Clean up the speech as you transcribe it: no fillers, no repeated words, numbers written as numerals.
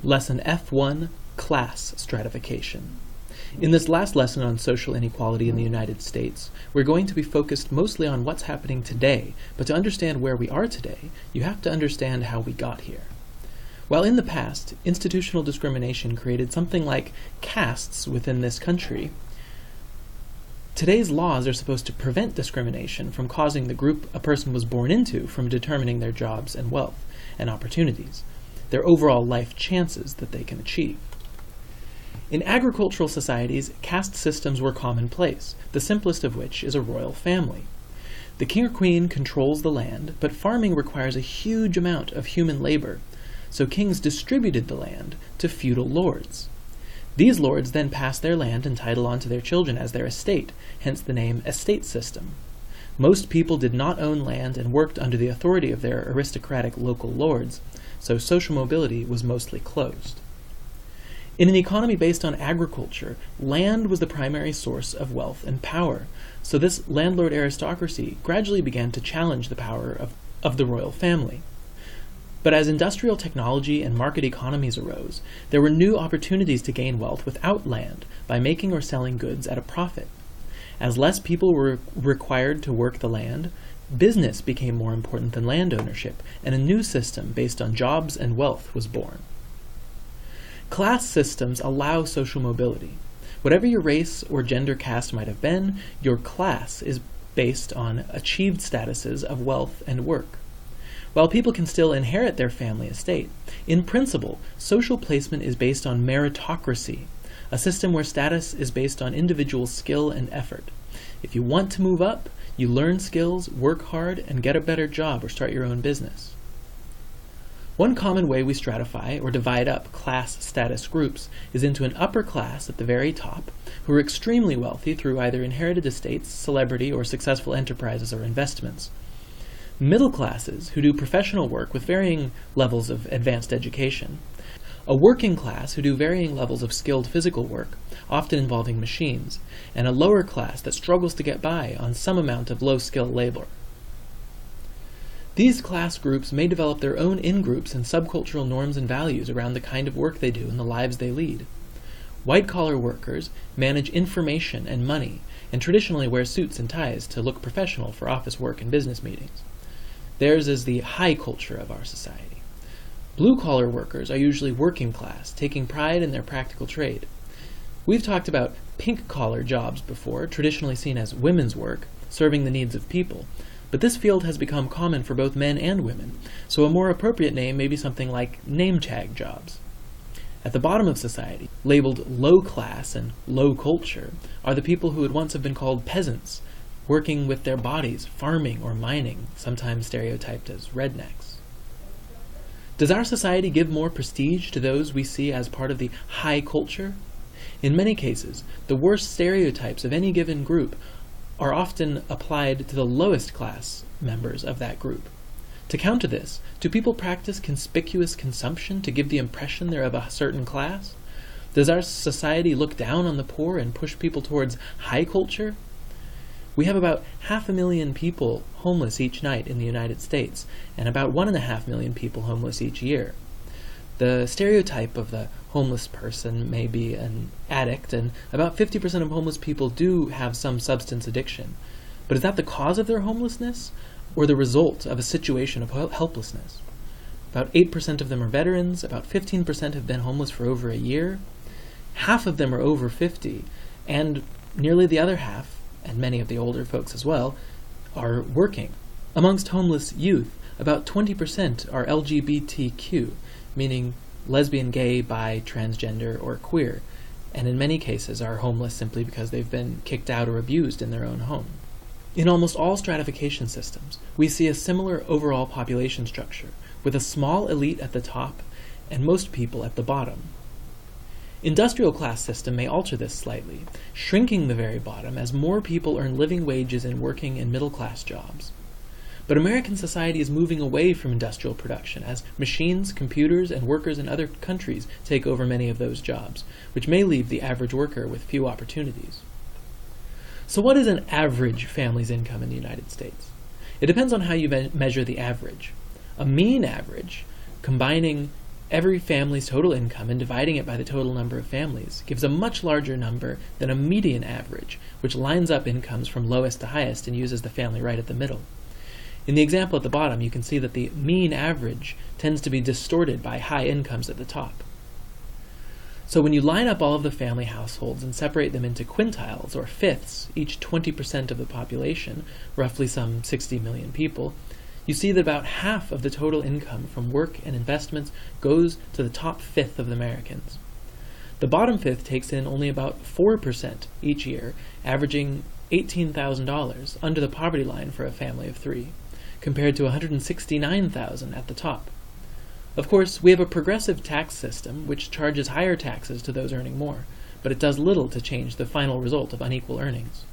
Lesson F1, Class Stratification. In this last lesson on social inequality in the United States, we're going to be focused mostly on what's happening today, but to understand where we are today, you have to understand how we got here. While in the past, institutional discrimination created something like castes within this country, today's laws are supposed to prevent discrimination from causing the group a person was born into from determining their jobs and wealth and opportunities, their overall life chances that they can achieve. In agricultural societies, caste systems were commonplace, the simplest of which is a royal family. The king or queen controls the land, but farming requires a huge amount of human labor, so kings distributed the land to feudal lords. These lords then passed their land and title on to their children as their estate, hence the name estate system. Most people did not own land and worked under the authority of their aristocratic local lords, so social mobility was mostly closed. In an economy based on agriculture, land was the primary source of wealth and power, so this landlord aristocracy gradually began to challenge the power of the royal family. But as industrial technology and market economies arose, there were new opportunities to gain wealth without land by making or selling goods at a profit. As less people were required to work the land, business became more important than land ownership, and a new system based on jobs and wealth was born. Class systems allow social mobility. Whatever your race or gender caste might have been, your class is based on achieved statuses of wealth and work. While people can still inherit their family estate, in principle, social placement is based on meritocracy, a system where status is based on individual skill and effort. If you want to move up, you learn skills, work hard, and get a better job or start your own business. One common way we stratify or divide up class status groups is into an upper class at the very top, who are extremely wealthy through either inherited estates, celebrity, or successful enterprises or investments. Middle classes, who do professional work with varying levels of advanced education. A working class, who do varying levels of skilled physical work, often involving machines, and a lower class that struggles to get by on some amount of low-skill labor. These class groups may develop their own in-groups and subcultural norms and values around the kind of work they do and the lives they lead. White-collar workers manage information and money, and traditionally wear suits and ties to look professional for office work and business meetings. Theirs is the high culture of our society. Blue-collar workers are usually working class, taking pride in their practical trade. We've talked about pink-collar jobs before, traditionally seen as women's work, serving the needs of people. But this field has become common for both men and women, so a more appropriate name may be something like name-tag jobs. At the bottom of society, labeled low class and low culture, are the people who would once have been called peasants, working with their bodies, farming or mining, sometimes stereotyped as rednecks. Does our society give more prestige to those we see as part of the high culture? In many cases, the worst stereotypes of any given group are often applied to the lowest class members of that group. To counter this, do people practice conspicuous consumption to give the impression they're of a certain class? Does our society look down on the poor and push people towards high culture? We have about 500,000 people homeless each night in the United States, and about 1.5 million people homeless each year. The stereotype of the homeless person may be an addict, and about 50% of homeless people do have some substance addiction. But is that the cause of their homelessness, or the result of a situation of helplessness? About 8% of them are veterans, about 15% have been homeless for over a year, half of them are over 50, and nearly the other half, and many of the older folks as well, are working. Amongst homeless youth, about 20% are LGBTQ, meaning lesbian, gay, bi, transgender, or queer, and in many cases are homeless simply because they've been kicked out or abused in their own home. In almost all stratification systems, we see a similar overall population structure, with a small elite at the top and most people at the bottom. Industrial class system may alter this slightly, shrinking the very bottom as more people earn living wages in working and middle-class jobs. But American society is moving away from industrial production as machines, computers, and workers in other countries take over many of those jobs, which may leave the average worker with few opportunities. So what is an average family's income in the United States? It depends on how you measure the average. A mean average, combining every family's total income and dividing it by the total number of families gives a much larger number than a median average, which lines up incomes from lowest to highest and uses the family right at the middle. In the example at the bottom, you can see that the mean average tends to be distorted by high incomes at the top. So when you line up all of the family households and separate them into quintiles, or fifths, each 20% of the population, roughly some 60 million people, you see that about half of the total income from work and investments goes to the top fifth of the Americans. The bottom fifth takes in only about 4% each year, averaging $18,000 under the poverty line for a family of three, compared to $169,000 at the top. Of course, we have a progressive tax system which charges higher taxes to those earning more, but it does little to change the final result of unequal earnings.